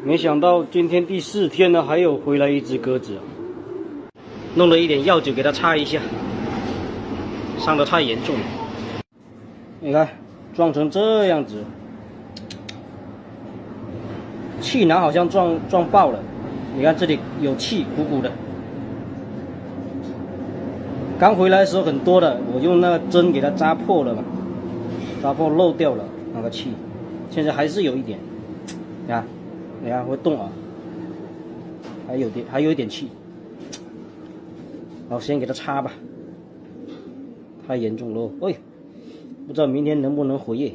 没想到今天第4天了，还有回来一只鸽子啊！弄了一点药酒给它擦一下，伤得太严重了。你看，撞成这样子，气囊好像撞爆了。你看这里有气，鼓鼓的。刚回来的时候很多的，我用那个针给它扎破了嘛，扎破漏掉了那个气，现在还是有一点。你看会动啊，还有一点气。好，先给它擦吧，太严重了。哎，不知道明天能不能回耶。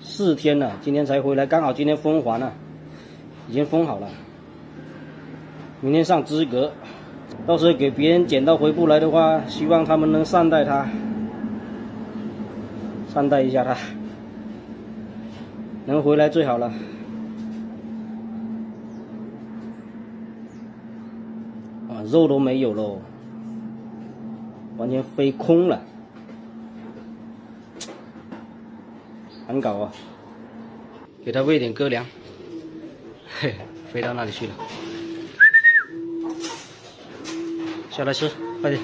4天了，今天才回来，刚好今天封完了，已经封好了。明天上资格，到时候给别人捡到回不来的话，希望他们能善待它，善待一下它，能回来最好了。啊，肉都没有喽，完全飞空了，难搞啊！给它喂点鸽粮，嘿，飞到那里去了。下来吃，快点！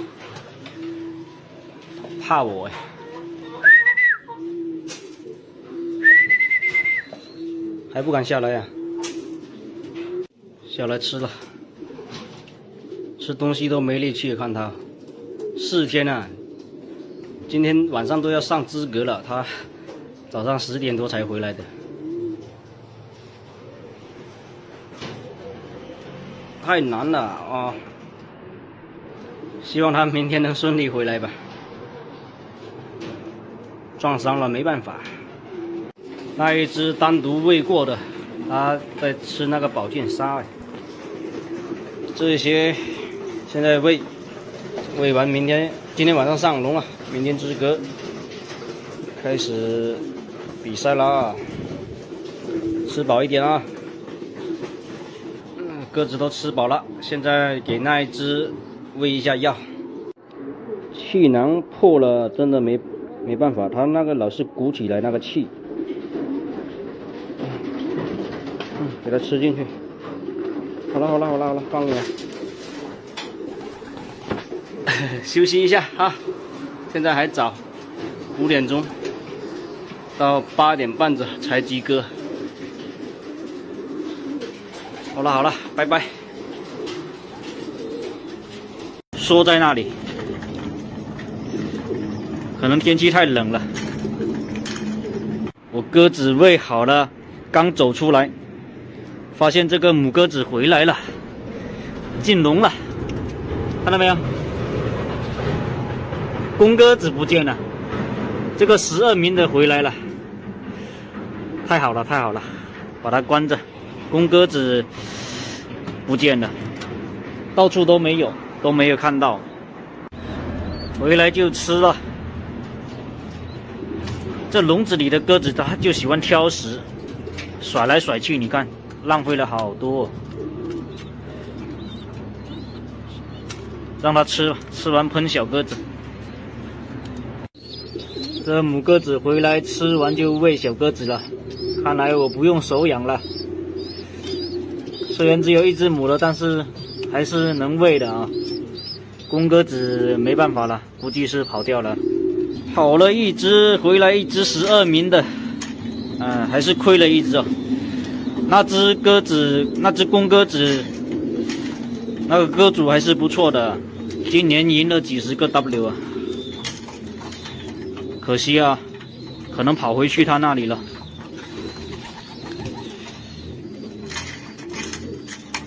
怕我哎！还不敢下来呀？下来吃了，吃东西都没力气，看它4天啊！今天晚上都要上资格了，它早上10点多才回来的，太难了啊！希望他明天能顺利回来吧。撞伤了没办法。那一只单独喂过的，它在吃那个保健沙。这些现在喂完，今天晚上上笼了，明天资格开始比赛啦。吃饱一点啊。鸽子都吃饱了，现在给那一只喂一下药。气囊破了，真的没办法，它那个老是鼓起来那个气。给它吃进去。好了，放了。休息一下啊，现在还早，5点钟到8点半才及格。好了，拜拜。缩在那里，可能天气太冷了。我鸽子喂好了，刚走出来，发现这个母鸽子回来了，进笼了，看到没有？公鸽子不见了，这个12名的回来了，太好了，把它关着。公鸽子不见了，到处都没有看到，回来就吃了。这笼子里的鸽子它就喜欢挑食，甩来甩去，你看浪费了好多。让它吃吧，吃完喷小鸽子。这母鸽子回来吃完就喂小鸽子了，看来我不用手养了。虽然只有1只母的，但是还是能喂的啊。公鸽子没办法了，估计是跑掉了。跑了1只，回来1只12名的，还是亏了1只哦。那只公鸽子，那个鸽主还是不错的，今年赢了几十个 W 啊。可惜啊，可能跑回去他那里了。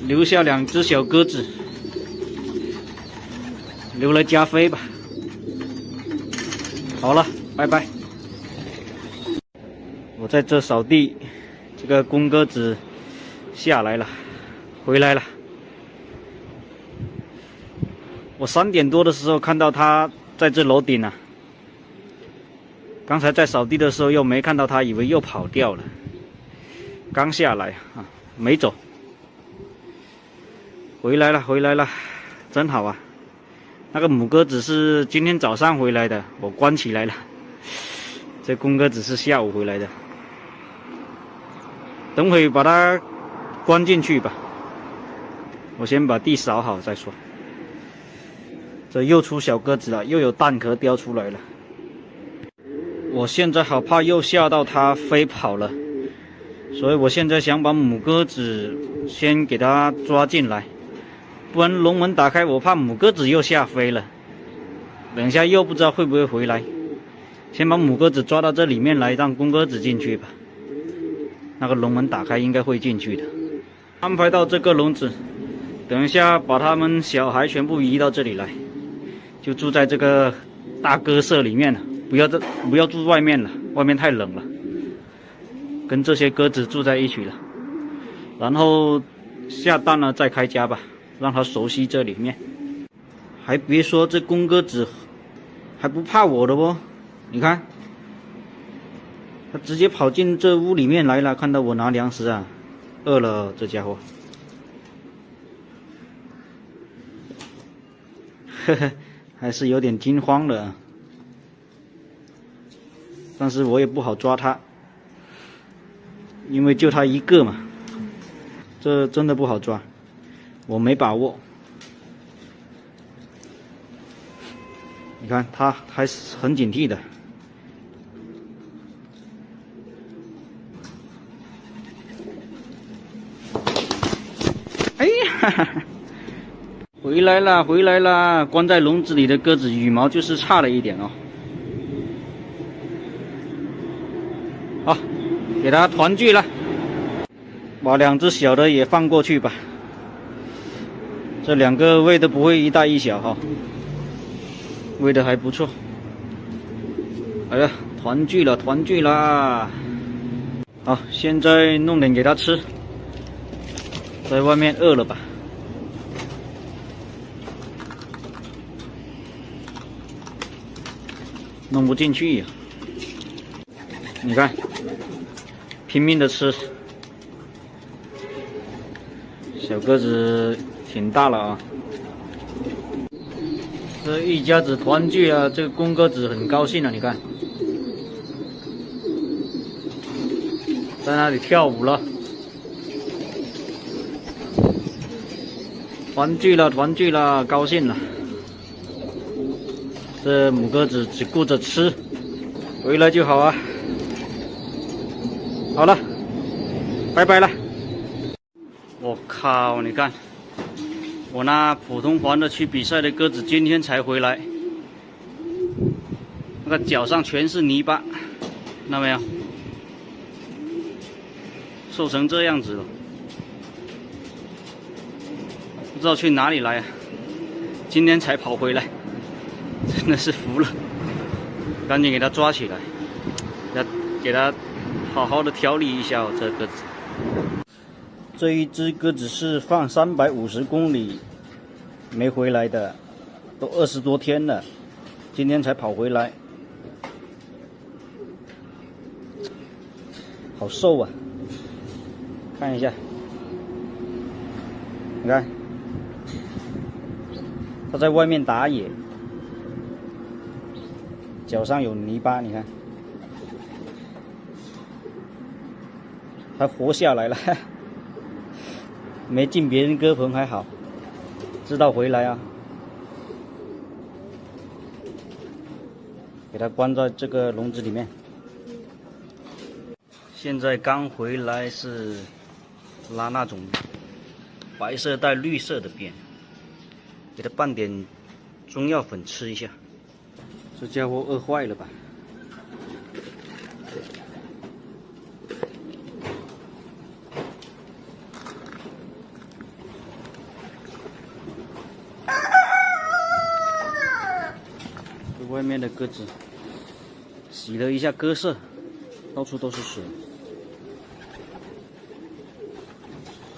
留下2只小鸽子，留来加菲吧。好了，拜拜。我在这扫地，这个公鸽子下来了，回来了。我3点多的时候看到它在这楼顶啊，刚才在扫地的时候又没看到它，以为又跑掉了。刚下来啊，没走。回来了，真好啊！那个母鸽子是今天早上回来的，我关起来了。这公鸽子是下午回来的，等会把它关进去吧。我先把地扫好再说。这又出小鸽子了，又有蛋壳叼出来了。我现在好怕又吓到它飞跑了，所以我现在想把母鸽子先给它抓进来，不然笼门打开，我怕母鸽子又吓飞了，等一下又不知道会不会回来。先把母鸽子抓到这里面来，让公鸽子进去吧。那个笼门打开应该会进去的。安排到这个笼子，等一下把他们小孩全部移到这里来，就住在这个大鸽舍里面了，不要住外面了，外面太冷了，跟这些鸽子住在一起了。然后下蛋了再开家吧，让它熟悉这里面。还别说，这公鸽子还不怕我的哦，你看，它直接跑进这屋里面来了，看到我拿粮食啊，饿了这家伙。呵呵，还是有点惊慌的，但是我也不好抓它，因为就它一个嘛，这真的不好抓，我没把握。你看它还是很警惕的。哎呀，回来了，回来了！关在笼子里的鸽子羽毛就是差了一点哦。好，给它团聚了，把两只小的也放过去吧。这两个喂的不会一大一小哈，喂的还不错。哎呀，团聚了，团聚啦！好，现在弄点给它吃，在外面饿了吧？弄不进去呀！你看，拼命的吃。小鸽子挺大了啊！这一家子团聚啊，这个公鸽子很高兴啊！你看，在那里跳舞了。团聚了，团聚了，高兴了。这母鸽子只顾着吃，回来就好啊。好了，拜拜了。我靠，你看，我那普通环的去比赛的鸽子今天才回来，那个脚上全是泥巴，看到没有？瘦成这样子了，不知道去哪里来啊！今天才跑回来。真的是服了，赶紧给它抓起来，给它好好的调理一下哦。这鸽子，这一只鸽子是放350公里没回来的，都20多天了，今天才跑回来，好瘦啊！看一下，你看，它在外面打野。脚上有泥巴，你看，还活下来了，没进别人鸽棚还好，知道回来啊。给它关在这个笼子里面。现在刚回来是拉那种白色带绿色的边，给它拌点中药粉吃一下。这家伙饿坏了吧？这外面的鸽子洗了一下鸽舍，到处都是水，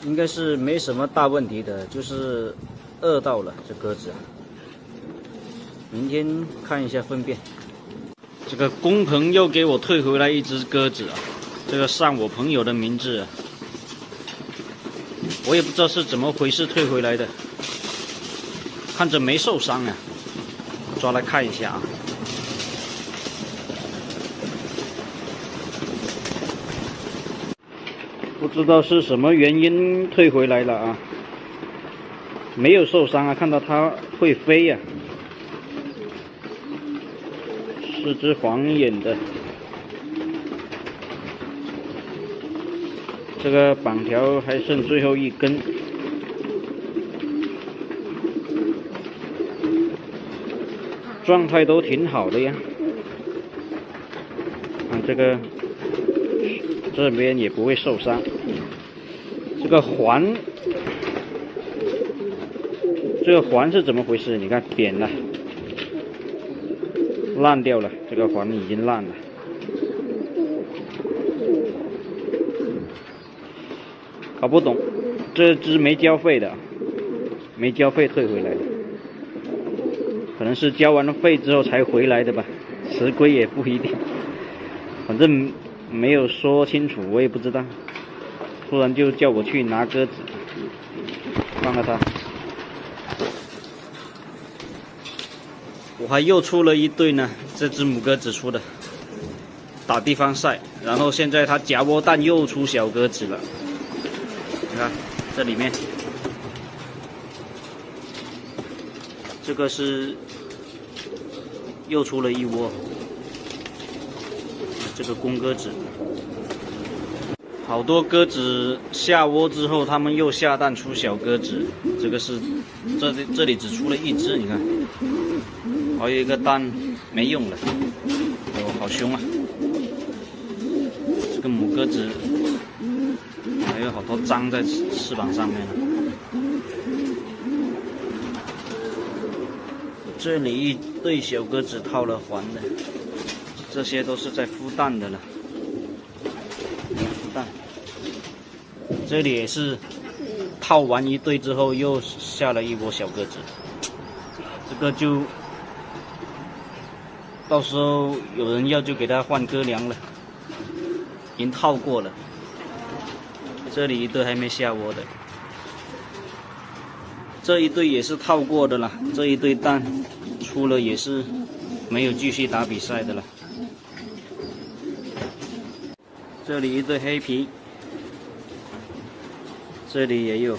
应该是没什么大问题的，就是饿到了这鸽子啊。明天看一下粪便。这个工棚又给我退回来一只鸽子啊，这个上我朋友的名字啊，我也不知道是怎么回事退回来的，看着没受伤啊，抓来看一下啊。不知道是什么原因退回来了啊，没有受伤啊，看到它会飞呀、是只黄眼的。这个绑条还剩最后一根，状态都挺好的呀。这个这边也不会受伤。这个环是怎么回事？你看扁了，烂掉了，这个环已经烂了。搞不懂，这只没交费的，没交费退回来的，可能是交完了费之后才回来的吧，迟归也不一定，反正没有说清楚，我也不知道。突然就叫我去拿鸽子，放了它。我还又出了一对呢，这只母鸽子出的，打地方赛，然后现在它夹窝蛋又出小鸽子了。你看这里面，这个是又出了一窝，这个公鸽子，好多鸽子下窝之后，它们又下蛋出小鸽子。这个是这里只出了一只，你看，还有一个蛋没用了，哦，好凶啊！这个母鸽子。还有好多脏在翅膀上面呢。这里一对小鸽子套了环的，这些都是在孵蛋的了。孵蛋，这里也是套完一对之后又下了一窝小鸽子，这个就到时候有人要就给它换鸽粮了，已经套过了。这里一对还没下窝的，这一对也是套过的了。这一对蛋出了也是没有继续打比赛的了。这里一对黑皮，这里也有。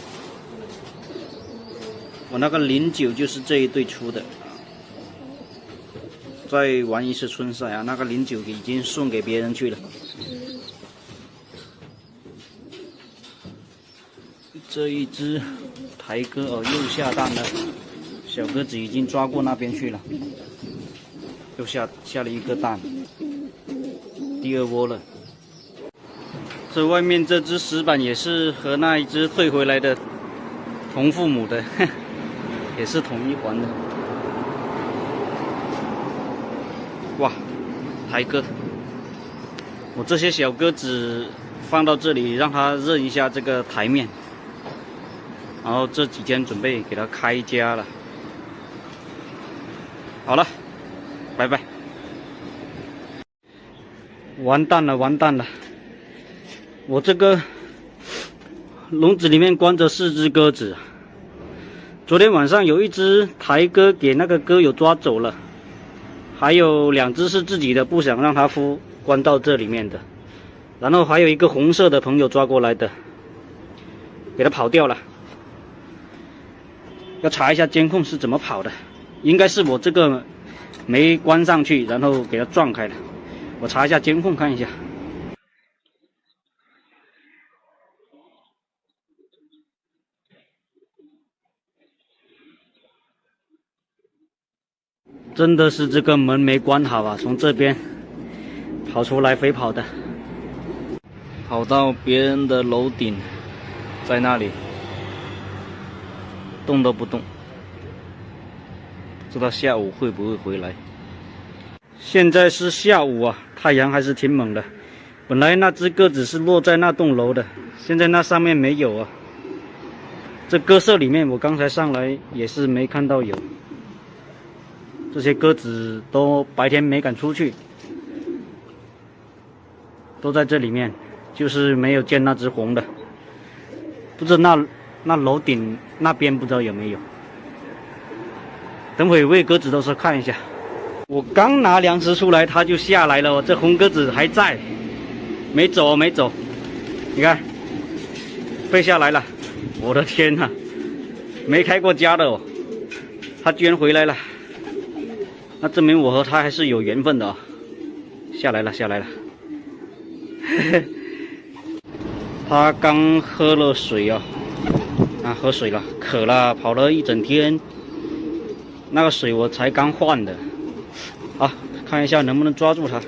我那个09就是这一对出的，再玩一次春赛啊，那个09已经送给别人去了。这一只台鸽哦，又下蛋了，小鸽子已经抓过那边去了，又下了一个蛋，第二窝了。这外面这只石板也是和那一只退回来的同父母的，也是同一环的。哇，台鸽！我这些小鸽子放到这里，让它认一下这个台面。然后这几天准备给它开家了。好了，拜拜。完蛋了，完蛋了！我这个笼子里面关着4只鸽子，昨天晚上有一只台鸽给那个鸽友抓走了，还有2只是自己的，不想让它孵，关到这里面的。然后还有一个红色的朋友抓过来的，给它跑掉了。要查一下监控是怎么跑的，应该是我这个没关上去，然后给它撞开了。我查一下监控看一下。真的是这个门没关好啊，从这边跑出来飞跑的，跑到别人的楼顶，在那里动都不动，不知道下午会不会回来。现在是下午啊，太阳还是挺猛的。本来那只鸽子是落在那栋楼的，现在那上面没有啊。这鸽舍里面我刚才上来也是没看到有，这些鸽子都白天没敢出去，都在这里面，就是没有见那只红的。不知道那楼顶那边不知道有没有，等会喂鸽子的时候看一下。我刚拿粮食出来，它就下来了。这红鸽子还在，没走，没走。你看，飞下来了。我的天哪，没开过家的哦，它居然回来了。那证明我和它还是有缘分的啊、哦！下来了，下来了。它刚喝了水啊，喝水了，渴了，跑了一整天。那个水我才刚换的。好，看一下能不能抓住它。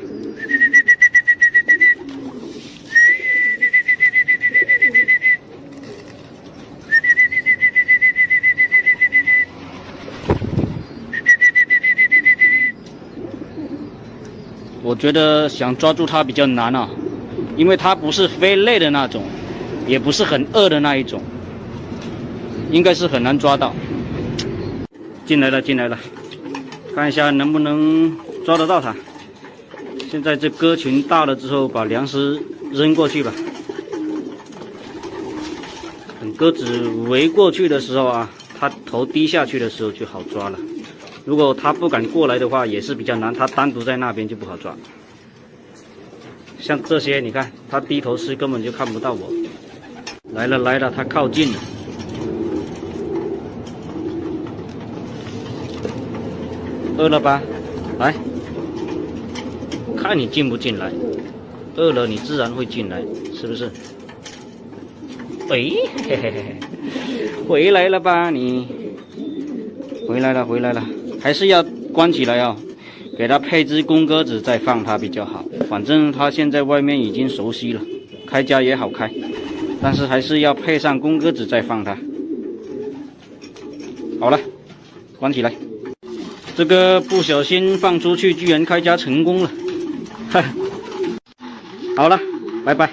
我觉得想抓住它比较难啊，因为它不是飞累的那种，也不是很饿的那一种，应该是很难抓到。进来了，进来了，看一下能不能抓得到它。现在这鸽群大了之后，把粮食扔过去吧。等鸽子围过去的时候啊，它头低下去的时候就好抓了。如果它不敢过来的话，也是比较难。它单独在那边就不好抓。像这些，你看它低头吃，根本就看不到我。来了来了，它靠近了。饿了吧？来，看你进不进来。饿了，你自然会进来，是不是？喂，嘿嘿嘿，回来了吧你？回来了，回来了。还是要关起来啊、哦，给它配只公鸽子再放它比较好。反正它现在外面已经熟悉了，开家也好开，但是还是要配上公鸽子再放它。好了，关起来。这个不小心放出去，居然开家成功了，哈。好了，拜拜。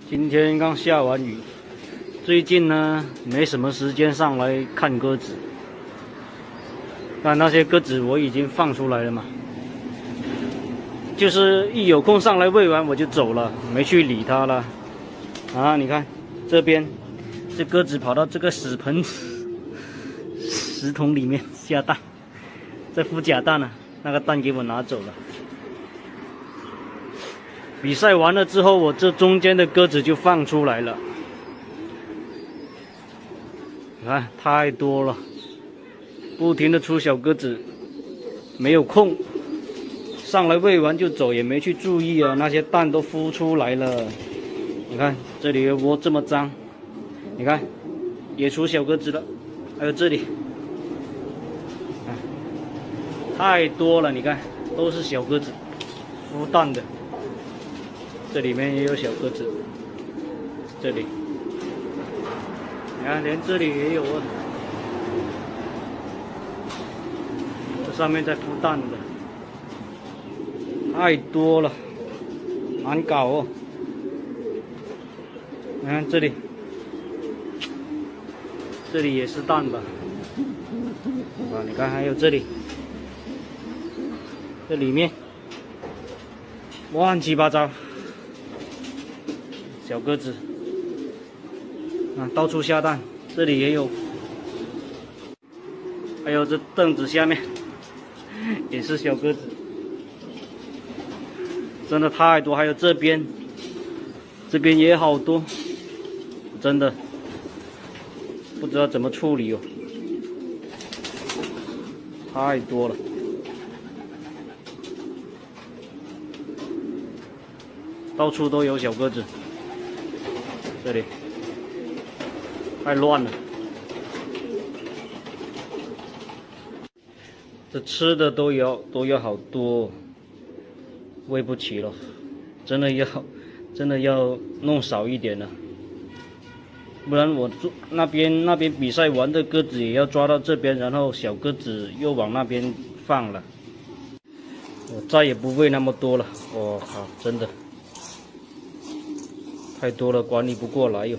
今天刚下完雨，最近呢没什么时间上来看鸽子。那些鸽子我已经放出来了嘛，就是一有空上来喂完我就走了，没去理它了。啊，你看这边，这鸽子跑到这个屎盆石桶里面下蛋，在孵假蛋呢，那个蛋给我拿走了。比赛完了之后，我这中间的鸽子就放出来了。你看，太多了，不停的出小鸽子，没有空上来喂完就走，也没去注意啊，那些蛋都孵出来了。你看这里的窝这么脏，你看也出小鸽子了，还有这里，太多了，你看都是小鸽子孵蛋的。这里面也有小鸽子，这里，你看，连这里也有啊。这上面在孵蛋的，太多了，难搞哦。你看这里，这里也是蛋吧？啊，你看还有这里，这里面乱七八糟，小鸽子啊，到处下蛋，这里也有，还有这凳子下面也是小鸽子，真的太多，还有这边也好多，真的不知道怎么处理哦，太多了。到处都有小鸽子，这里太乱了。这吃的都有好多，喂不起了，真的要弄少一点了，不然我那边比赛完的鸽子也要抓到这边，然后小鸽子又往那边放了，我再也不喂那么多了。我靠，真的太多了，管理不过来哟。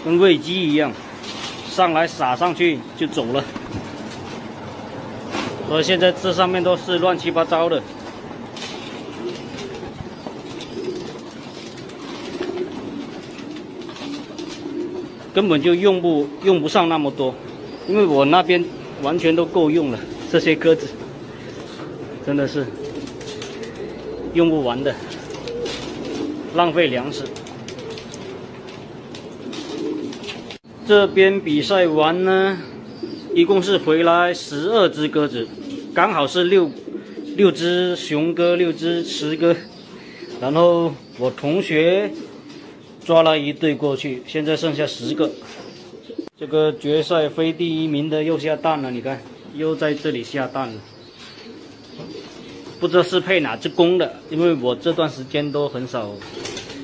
跟喂鸡一样，上来撒上去就走了。所以现在这上面都是乱七八糟的。根本就用不上那么多，因为我那边完全都够用了。这些鸽子真的是用不完的，浪费粮食。这边比赛完呢，一共是回来12只鸽子，刚好是六只雄鸽，6只雌鸽，然后我同学抓了一对过去，现在剩下10个。这个决赛非第1名的又下蛋了，你看，又在这里下蛋了。不知道是配哪只公的，因为我这段时间都很少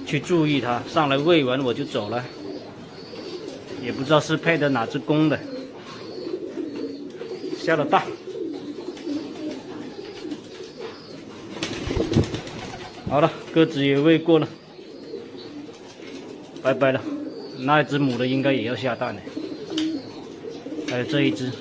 去注意它，上来喂完我就走了。也不知道是配的哪只公的，下了蛋。好了，鸽子也喂过了，拜拜了。那一只母的应该也要下蛋了，还有这一只。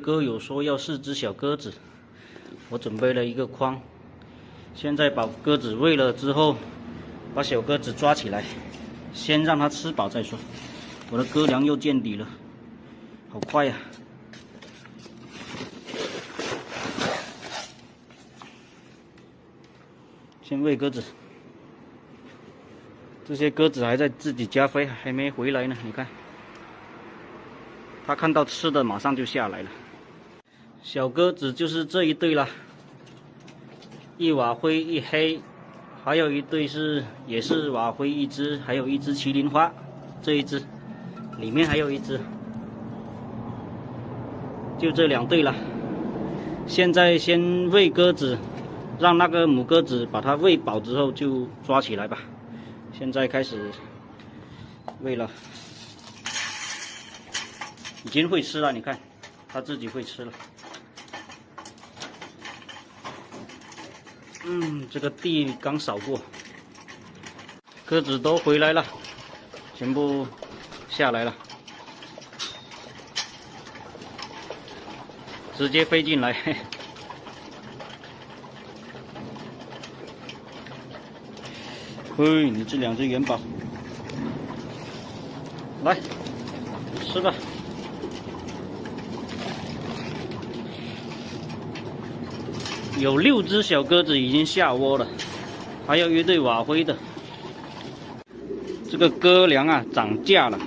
哥有说要4只小鸽子，我准备了一个筐，现在把鸽子喂了之后，把小鸽子抓起来，先让它吃饱再说。我的鸽粮又见底了，好快呀！先喂鸽子，这些鸽子还在自己家飞，还没回来呢。你看，它看到吃的马上就下来了。小鸽子就是这一对啦，一瓦灰一黑，还有一对也是瓦灰一只，还有一只麒麟花，这一只里面还有一只，就这2对了。现在先喂鸽子，让那个母鸽子把它喂饱之后就抓起来吧。现在开始喂了，已经会吃了，你看它自己会吃了。这个地刚扫过，鸽子都回来了，全部下来了，直接飞进来。嘿，你这2只元宝，来吃吧。有6只小鸽子已经下窝了，还有一对瓦灰的。这个鸽粮啊涨价了，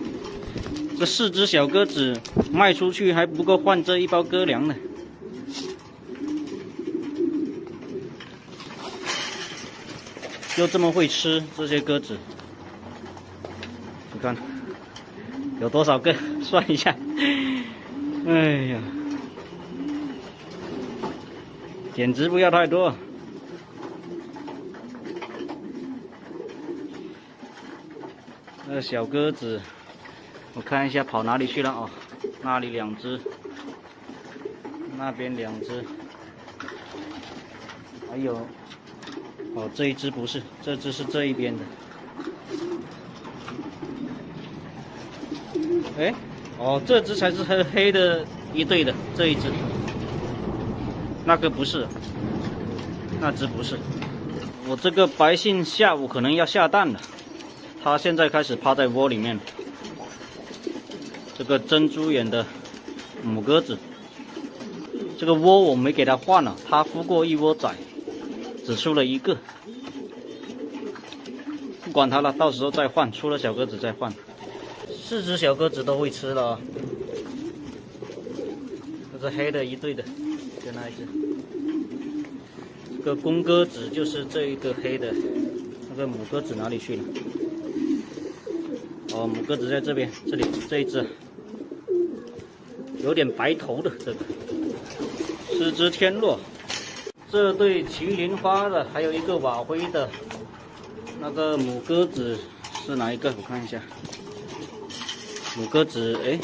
这4只小鸽子卖出去还不够换这1包鸽粮呢。就这么会吃这些鸽子，你看有多少个？算一下，哎呀，简直不要太多。那小鸽子，我看一下跑哪里去了哦，那里2只，那边2只，还有。哦，这一只不是，这只是这一边的。哎，哦，这只才是黑的一对的，这一只，那个不是，那只不是。我这个白杏下午可能要下蛋了，它现在开始趴在窝里面。这个珍珠眼的母鸽子，这个窝我没给它换了，它孵过1窝崽。只出了1个，不管它了，到时候再换，出了小鸽子再换。4只小鸽子都会吃了啊，这是黑的一对的，就那一只。这个公鸽子就是这一个黑的，那个母鸽子哪里去了？哦，母鸽子在这边，这里这一只，有点白头的这个，4只天骆。这对麒麟花的，还有一个瓦灰的，那个母鸽子是哪一个？我看一下，母鸽子，哎，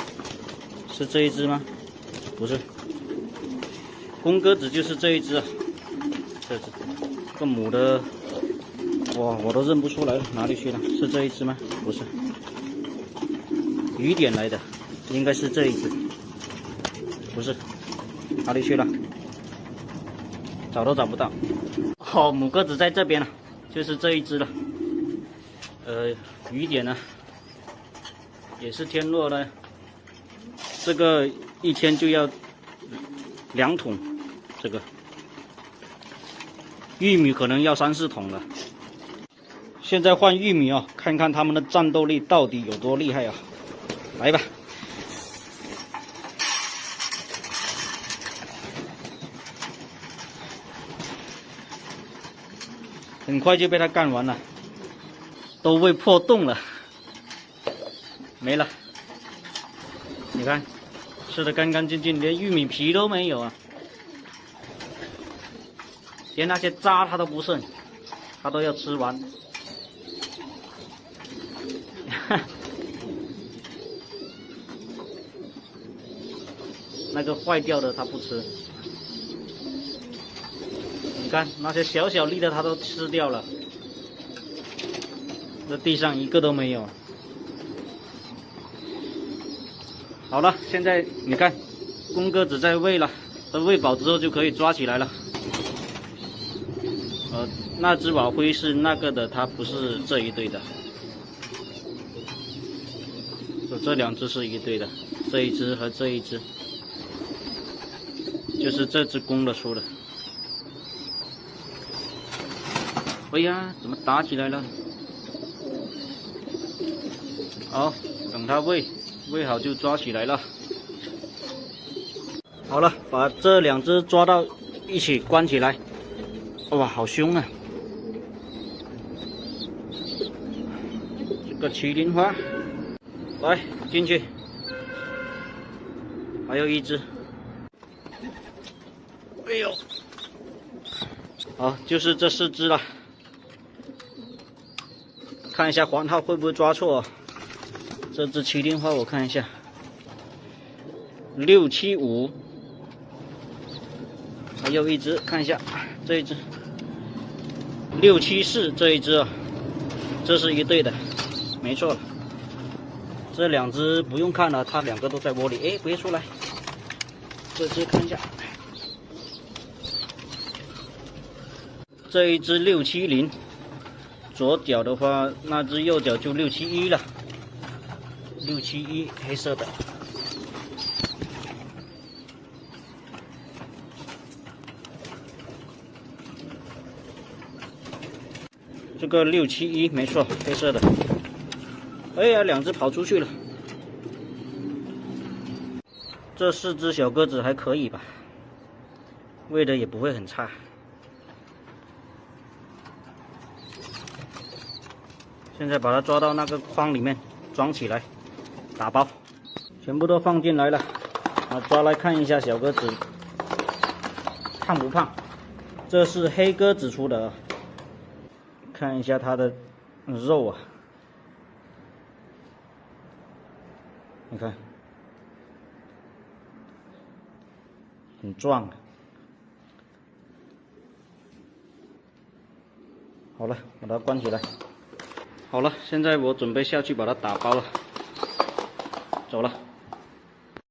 是这一只吗？不是，公鸽子就是这一只啊，这只，这个母的，哇，我都认不出来了，哪里去了？是这一只吗？不是，雨点来的，应该是这一只，不是，哪里去了？找都找不到。哦，母鸽子在这边了，就是这一只了。雨点呢，也是天骆呢。这个1天就要2桶，这个玉米可能要3、4桶了。现在换玉米哦，看看他们的战斗力到底有多厉害啊！来吧。很快就被他干完了，都被破洞了，没了。你看，吃得干干净净，连玉米皮都没有啊，连那些渣它都不剩，它都要吃完。那个坏掉的它不吃。你看那些小小粒的，它都吃掉了。这地上1个都没有。好了，现在你看，公鸽子在喂了，等喂饱之后就可以抓起来了。那只瓦灰是那个的，它不是这一对的。这2只是一对的，这一只和这一只，就是这只公的出的。哎呀，怎么打起来了？好，等它喂好就抓起来了。好了，把这2只抓到一起关起来。哇，好凶啊！这个麒麟花，来进去。还有1只。哎呦，好，就是这4只了。看一下环号会不会抓错。这只麒麟花我看一下，675，还有1只，看一下这一只674，这一只啊，这是一对的，没错了。这2只不用看了，它2个都在窝里。哎，别出来。这只看一下，这一只670。左脚的话，那只右脚就671了671黑色的。这个671没错，黑色的。哎呀，两只跑出去了。这4只小鸽子还可以吧，喂的也不会很差。现在把它抓到那个筐里面，装起来，打包，全部都放进来了。啊，抓来看一下小鸽子胖不胖？这是黑鸽子出的，看一下它的肉啊，你看，很壮啊。好了，把它关起来。好了，现在我准备下去把它打包了，走了。